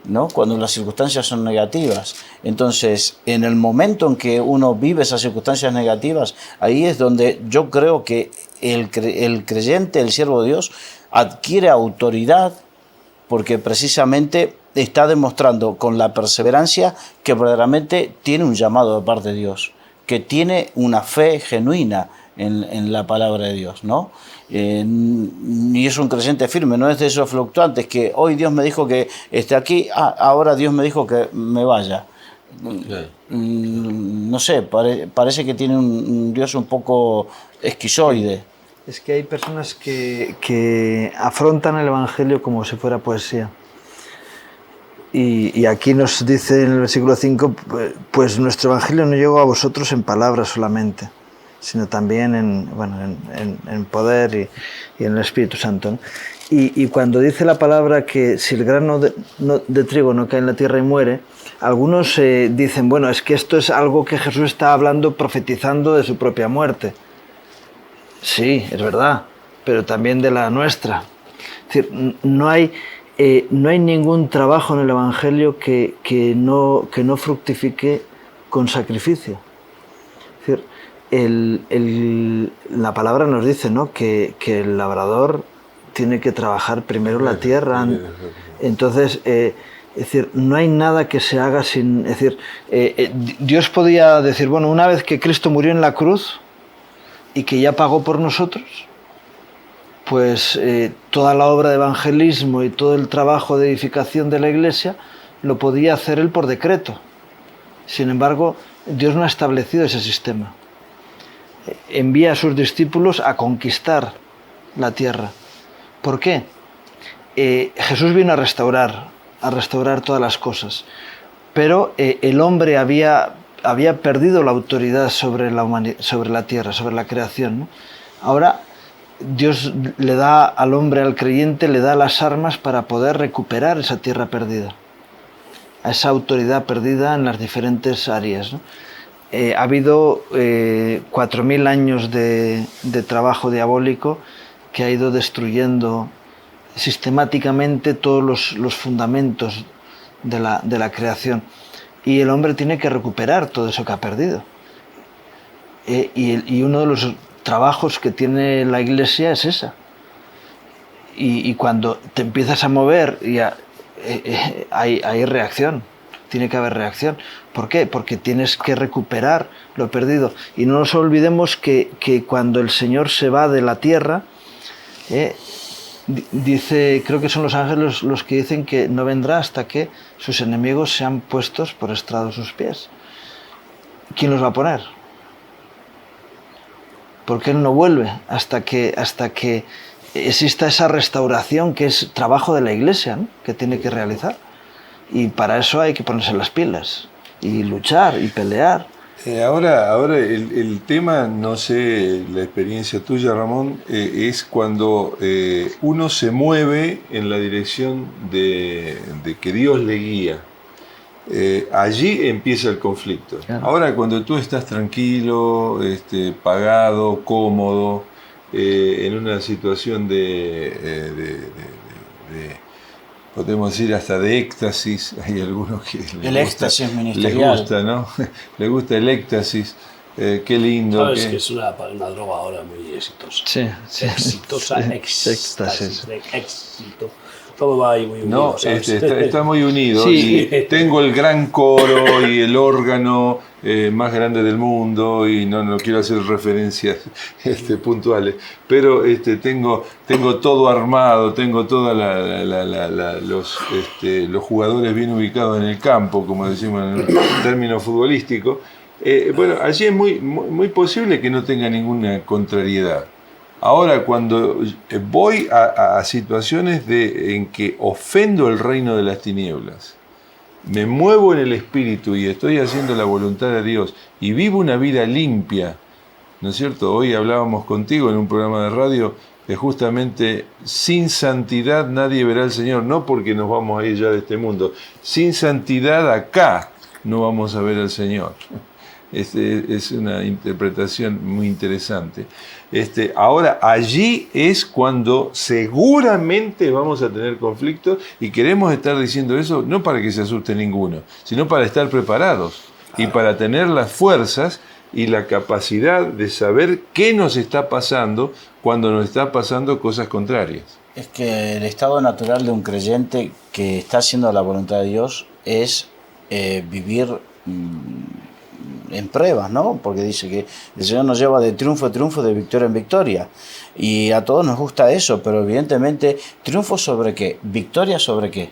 ¿no?, cuando las circunstancias son negativas. Entonces, en el momento en que uno vive esas circunstancias negativas, ahí es donde yo creo que el creyente, el siervo de Dios, adquiere autoridad, porque precisamente está demostrando con la perseverancia que verdaderamente tiene un llamado de parte de Dios, que tiene una fe genuina en la palabra de Dios, ¿no? Y es un creyente firme, no es de esos fluctuantes que hoy Dios me dijo que esté aquí, ahora Dios me dijo que me vaya. Sí. No sé, parece que tiene un Dios un poco esquizoide. Es que hay personas que afrontan el Evangelio como si fuera poesía. Y aquí nos dice en el versículo 5, pues nuestro Evangelio no llegó a vosotros en palabras solamente, sino también en poder y en el Espíritu Santo, ¿no? Y cuando dice la palabra que si el grano de trigo no cae en la tierra y muere, algunos dicen, bueno, es que esto es algo que Jesús está hablando, profetizando de su propia muerte. Sí, es verdad, pero también de la nuestra. Es decir, no hay ningún trabajo en el Evangelio que no fructifique con sacrificio. Es decir, la palabra nos dice, ¿no?, que el labrador tiene que trabajar primero la tierra. Entonces, es decir, no hay nada que se haga sin... Es decir, Dios podía decir, bueno, una vez que Cristo murió en la cruz y que ya pagó por nosotros, pues toda la obra de evangelismo y todo el trabajo de edificación de la Iglesia lo podía hacer Él por decreto. Sin embargo, Dios no ha establecido ese sistema. Envía a sus discípulos a conquistar la tierra. ¿Por qué? Jesús vino a restaurar todas las cosas, pero el hombre había perdido la autoridad sobre la tierra, sobre la creación, ¿no? Ahora Dios le da al hombre, al creyente, le da las armas para poder recuperar esa tierra perdida, a esa autoridad perdida en las diferentes áreas, ¿no? Ha habido 4.000 años de trabajo diabólico que ha ido destruyendo sistemáticamente todos los fundamentos de la creación. Y el hombre tiene que recuperar todo eso que ha perdido. Y uno de los trabajos que tiene la Iglesia es esa. Y cuando te empiezas a mover, hay reacción. Tiene que haber reacción. ¿Por qué? Porque tienes que recuperar lo perdido. Y no nos olvidemos que cuando el Señor se va de la tierra, dice, creo que son los ángeles los que dicen que no vendrá hasta que sus enemigos sean puestos por estrado de sus pies. ¿Quién los va a poner? Porque Él no vuelve hasta que exista esa restauración que es trabajo de la Iglesia, ¿no? Que tiene que realizar. Y para eso hay que ponerse las pilas y luchar y pelear. Ahora el tema, no sé, la experiencia tuya, Ramón, es cuando uno se mueve en la dirección de que Dios le guía. Allí empieza el conflicto. Claro. Ahora, cuando tú estás tranquilo, pagado, cómodo, en una situación podemos decir hasta de éxtasis, hay algunos que les gusta, ¿no? Les gusta el éxtasis, qué lindo. Sabes que es una droga ahora muy exitosa. Sí. Exitosa, éxtasis, éxito. Todo va ahí muy unido. No, está muy unido. Sí. Y tengo el gran coro y el órgano más grande del mundo, y no quiero hacer referencias puntuales, pero tengo todo armado, tengo todos los jugadores bien ubicados en el campo, como decimos en el término futbolístico. Bueno, allí es muy posible que no tenga ninguna contrariedad. Ahora, cuando voy a situaciones en que ofendo el reino de las tinieblas, me muevo en el espíritu y estoy haciendo la voluntad de Dios y vivo una vida limpia, ¿no es cierto? Hoy hablábamos contigo en un programa de radio de justamente sin santidad nadie verá al Señor, no porque nos vamos a ir ya de este mundo, sin santidad acá no vamos a ver al Señor. Es una interpretación muy interesante. Ahora, allí es cuando seguramente vamos a tener conflictos, y queremos estar diciendo eso no para que se asuste ninguno, sino para estar preparados y para tener las fuerzas y la capacidad de saber qué nos está pasando cuando nos está pasando cosas contrarias. Es que el estado natural de un creyente que está haciendo la voluntad de Dios es vivir en pruebas, ¿no? Porque dice que el Señor nos lleva de triunfo a triunfo, de victoria en victoria. Y a todos nos gusta eso, pero evidentemente, ¿triunfo sobre qué? ¿Victoria sobre qué?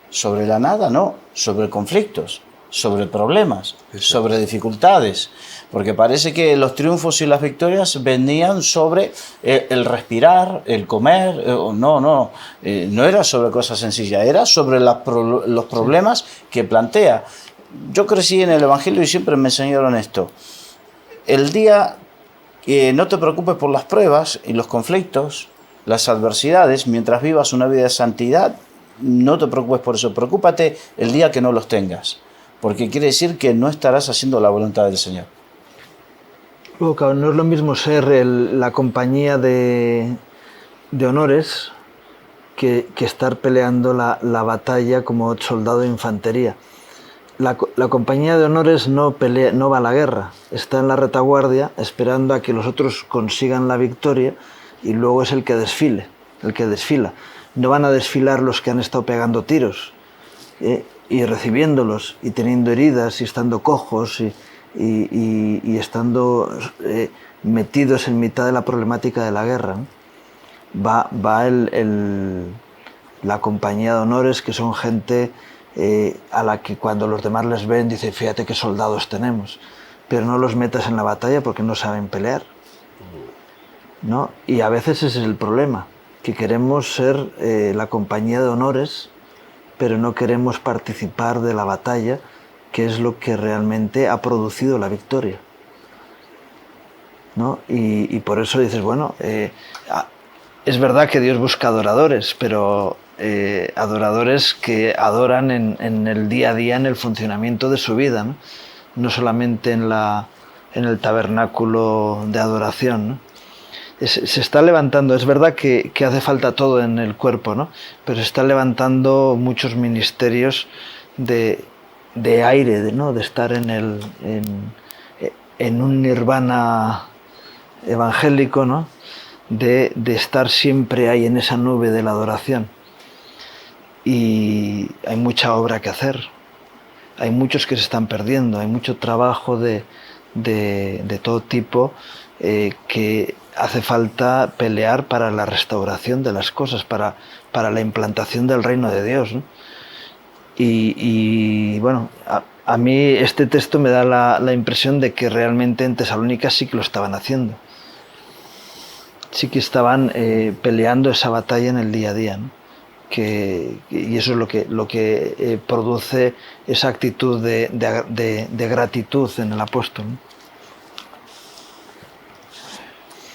Sobre la nada, no. Sobre conflictos, sobre problemas, sobre dificultades. Porque parece que los triunfos y las victorias venían sobre el respirar, el comer. No era sobre cosas sencillas, era sobre los problemas que plantea. Yo crecí en el Evangelio y siempre me enseñaron esto. El día que no te preocupes por las pruebas y los conflictos, las adversidades, mientras vivas una vida de santidad, no te preocupes por eso. Preocúpate el día que no los tengas, porque quiere decir que no estarás haciendo la voluntad del Señor. Luego, claro, no es lo mismo ser la compañía de honores que estar peleando la batalla como soldado de infantería. La compañía de honores no va a la guerra, está en la retaguardia esperando a que los otros consigan la victoria y luego es el que desfile. el que desfila. No van a desfilar los que han estado pegando tiros y recibiéndolos y teniendo heridas y estando cojos y estando metidos en mitad de la problemática de la guerra, ¿no? Va la compañía de honores, que son gente a la que cuando los demás les ven dicen, fíjate qué soldados tenemos, pero no los metas en la batalla porque no saben pelear, ¿no? Y a veces ese es el problema, que queremos ser la compañía de honores, pero no queremos participar de la batalla, que es lo que realmente ha producido la victoria, ¿no? Y por eso dices, bueno, es verdad que Dios busca adoradores, pero adoradores que adoran en el día a día, en el funcionamiento de su vida, ¿no? No solamente en el tabernáculo de adoración, ¿no? Se está levantando, es verdad que hace falta todo en el cuerpo, ¿no? Pero se están levantando muchos ministerios de aire, ¿no? De estar en un nirvana evangélico, ¿no? De estar siempre ahí en esa nube de la adoración. Y hay mucha obra que hacer, hay muchos que se están perdiendo, hay mucho trabajo de todo tipo que hace falta pelear para la restauración de las cosas, para la implantación del reino de Dios, ¿no? Y bueno, a mí este texto me da la impresión de que realmente en Tesalónica sí que lo estaban haciendo. Sí que estaban peleando esa batalla en el día a día, ¿no? Y eso es lo que produce esa actitud de gratitud en el apóstol, ¿no?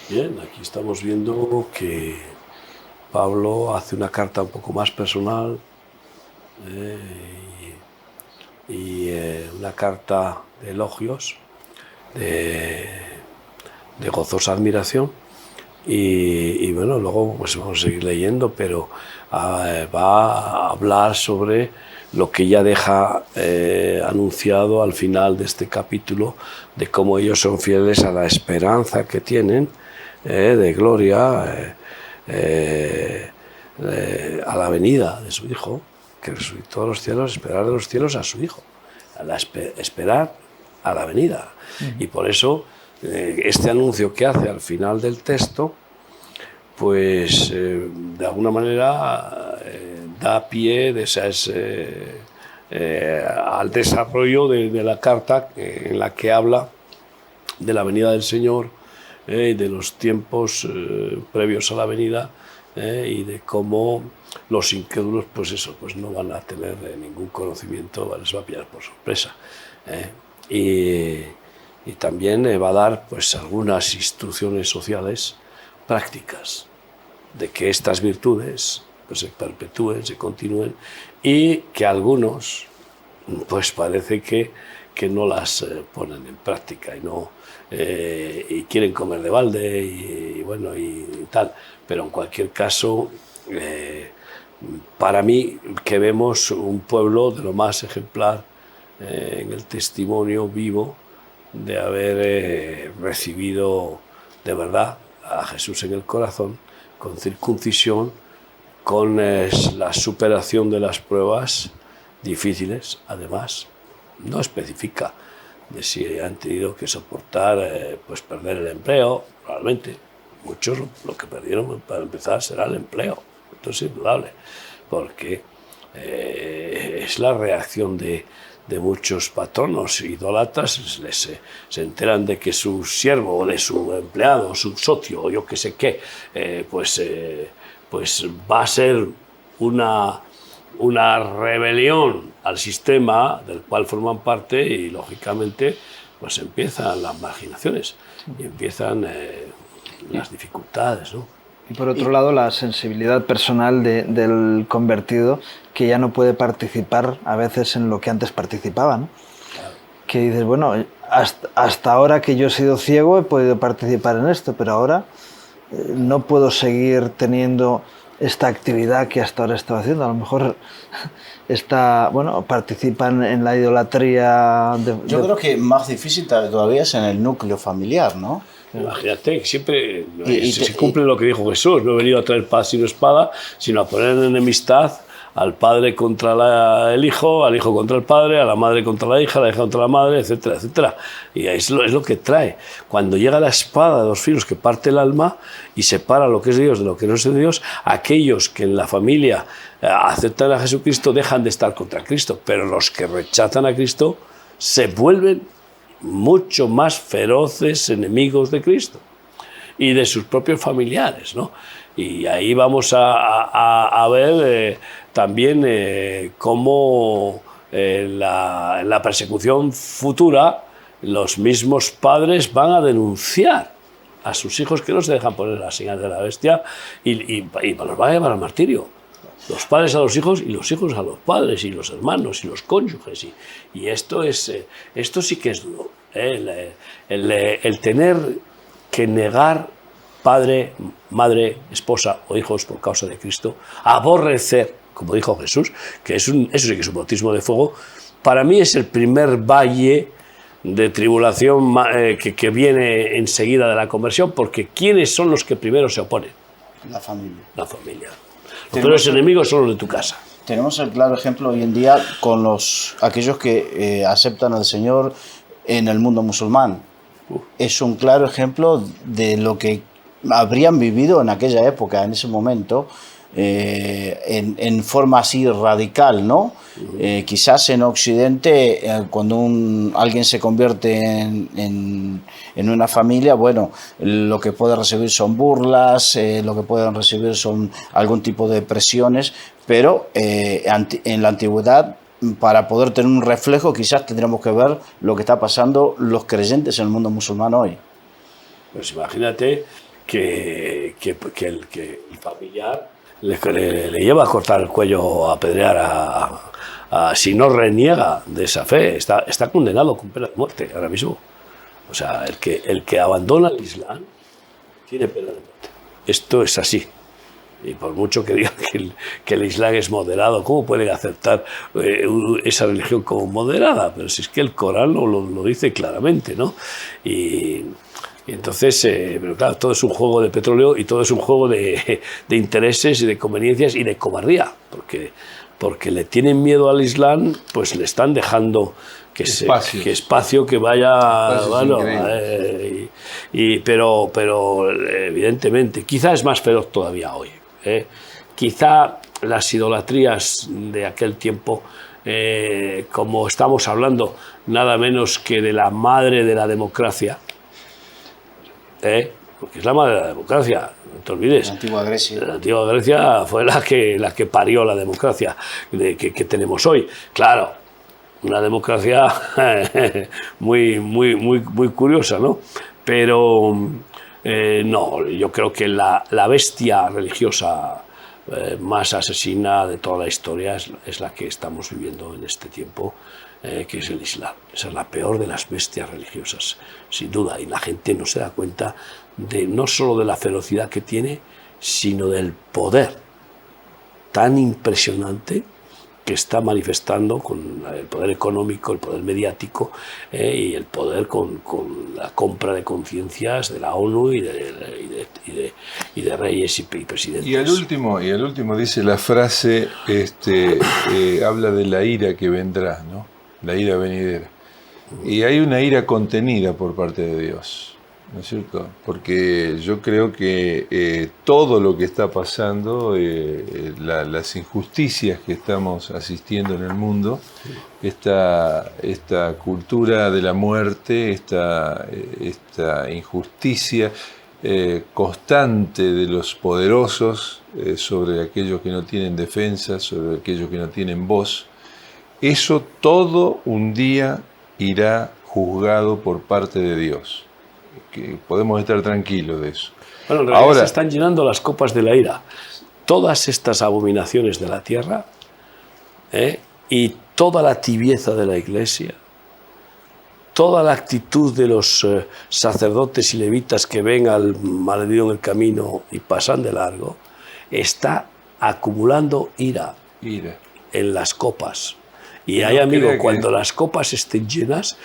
Bien, aquí estamos viendo que Pablo hace una carta un poco más personal y una carta de elogios, de gozosa admiración. Y bueno, luego pues vamos a seguir leyendo, pero va a hablar sobre lo que ya deja anunciado al final de este capítulo, de cómo ellos son fieles a la esperanza que tienen de gloria, a la venida de su Hijo, que resucitó de los cielos, esperar de los cielos a su Hijo, esperar a la venida. Y por eso este anuncio que hace al final del texto, pues de alguna manera da pie al desarrollo de la carta en la que habla de la venida del Señor, de los tiempos previos a la venida, y de cómo los incrédulos pues no van a tener ningún conocimiento, les va a pillar por sorpresa. Y también va a dar pues algunas instrucciones sociales prácticas de que estas virtudes pues se perpetúen, se continúen, y que algunos pues parece que no las ponen en práctica y quieren comer de balde y bueno y tal, pero en cualquier caso para mí que vemos un pueblo de lo más ejemplar en el testimonio vivo de haber recibido de verdad a Jesús en el corazón, con circuncisión, con la superación de las pruebas difíciles. Además, no especifica de si han tenido que soportar pues perder el empleo. Probablemente muchos lo que perdieron para empezar será el empleo. Esto es indudable, porque es la reacción de muchos patronos idólatras. Se enteran de que su siervo o de su empleado, su socio o yo que sé qué, pues va a ser una rebelión al sistema del cual forman parte, y lógicamente pues empiezan las marginaciones y empiezan las dificultades, ¿no? Y por otro lado, la sensibilidad personal del convertido, que ya no puede participar a veces en lo que antes participaba, ¿no? Claro. Que dices, bueno, hasta ahora que yo he sido ciego he podido participar en esto, pero ahora no puedo seguir teniendo esta actividad que hasta ahora estaba haciendo. A lo mejor participan en la idolatría. Yo creo que más difícil todavía es en el núcleo familiar, ¿no? Imagínate que siempre se cumple lo que dijo Jesús: no he venido a traer paz sino espada, sino a poner en enemistad al padre contra el hijo, al hijo contra el padre, a la madre contra la hija contra la madre, etcétera, etcétera. Y es lo que trae. Cuando llega la espada de 2 filos que parte el alma y separa lo que es de Dios de lo que no es de Dios, aquellos que en la familia aceptan a Jesucristo dejan de estar contra Cristo, pero los que rechazan a Cristo se vuelven mucho más feroces enemigos de Cristo y de sus propios familiares, ¿no? Y ahí vamos a ver también cómo en la persecución futura los mismos padres van a denunciar a sus hijos que no se dejan poner la señal de la bestia y los van a llevar al martirio. Los padres a los hijos y los hijos a los padres y los hermanos y los cónyuges. Y esto sí que es duro. El tener que negar padre, madre, esposa o hijos por causa de Cristo, aborrecer, como dijo Jesús, que eso sí que es un bautismo de fuego, para mí es el primer valle de tribulación que viene enseguida de la conversión, porque ¿quiénes son los que primero se oponen? La familia. La familia. Los peores enemigos son los de tu casa. Tenemos el claro ejemplo hoy en día con aquellos que aceptan al Señor en el mundo musulmán. Es un claro ejemplo de lo que habrían vivido en aquella época, en ese momento, en forma así radical, ¿no? Quizás en Occidente, cuando alguien se convierte en una familia, bueno, lo que puede recibir son burlas, lo que pueden recibir son algún tipo de presiones, pero en la antigüedad, para poder tener un reflejo, quizás tendríamos que ver lo que está pasando los creyentes en el mundo musulmán hoy. Pues imagínate que el familiar le lleva a cortar el cuello, a apedrear, si no reniega de esa fe, está condenado con pena de muerte ahora mismo. O sea, el que abandona el Islam tiene pena de muerte. Esto es así. Y por mucho que digan que el Islam es moderado, ¿cómo pueden aceptar esa religión como moderada? Pero si es que el Corán lo dice claramente, ¿no? Y entonces, pero claro, todo es un juego de petróleo y todo es un juego de intereses y de conveniencias y de cobardía, porque le tienen miedo al Islam, pues le están dejando espacio que vaya, bueno, pero evidentemente, quizá es más feroz todavía hoy. Quizá las idolatrías de aquel tiempo, como estamos hablando nada menos que de la madre de la democracia, porque es la madre de la democracia, no te olvides. La antigua Grecia. La antigua Grecia fue la que parió la democracia que tenemos hoy. Claro, una democracia muy curiosa, ¿no? Pero no, yo creo que la bestia religiosa más asesina de toda la historia es la que estamos viviendo en este tiempo, que es el Islam. Esa es la peor de las bestias religiosas, sin duda, y la gente no se da cuenta no solo de la ferocidad que tiene, sino del poder tan impresionante que está manifestando con el poder económico, el poder mediático y el poder con la compra de conciencias de la ONU y de reyes y presidentes. Y al último dice la frase, habla de la ira que vendrá, ¿no? La ira venidera. Y hay una ira contenida por parte de Dios, ¿no es cierto? Porque yo creo que todo lo que está pasando, las injusticias que estamos asistiendo en el mundo, esta cultura de la muerte, esta injusticia constante de los poderosos sobre aquellos que no tienen defensa, sobre aquellos que no tienen voz, eso todo un día irá juzgado por parte de Dios. Que podemos estar tranquilos de eso. Bueno, en realidad se están llenando las copas de la ira. Todas estas abominaciones de la tierra y toda la tibieza de la Iglesia, toda la actitud de los sacerdotes y levitas que ven al malherido en el camino y pasan de largo, está acumulando ira Ira. en las copas. Y No hay, amigo, crea que- cuando las copas estén llenas,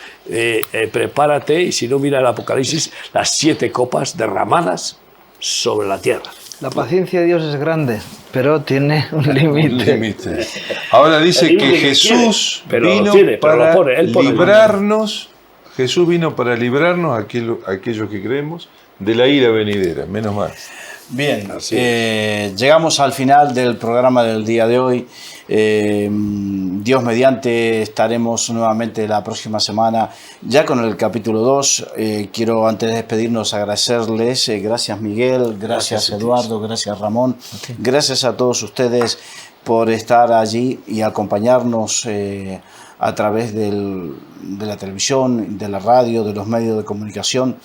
prepárate, y si no, mira el Apocalipsis, las 7 copas derramadas sobre la tierra. La paciencia de Dios es grande, pero tiene un Un límite. límite. Ahora dice El que límite que Jesús quiere, pero lo vino tiene, pero lo para pone, él pone el librarnos, Jesús vino para librarnos a aquellos que creemos de la ira venidera, menos mal. Bien, Así llegamos al final del programa del día de hoy. Dios mediante estaremos nuevamente la próxima semana ya con el capítulo 2. Quiero antes de despedirnos agradecerles, gracias Miguel, gracias Eduardo, gracias Ramón, gracias a todos ustedes por estar allí y acompañarnos a través de la televisión, de la radio, de los medios de comunicación,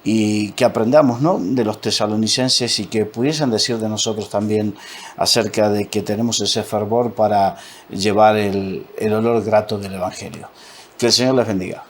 y que aprendamos, ¿no?, de los tesalonicenses y que pudiesen decir de nosotros también acerca de que tenemos ese fervor para llevar el olor grato del Evangelio. Que el Señor les bendiga.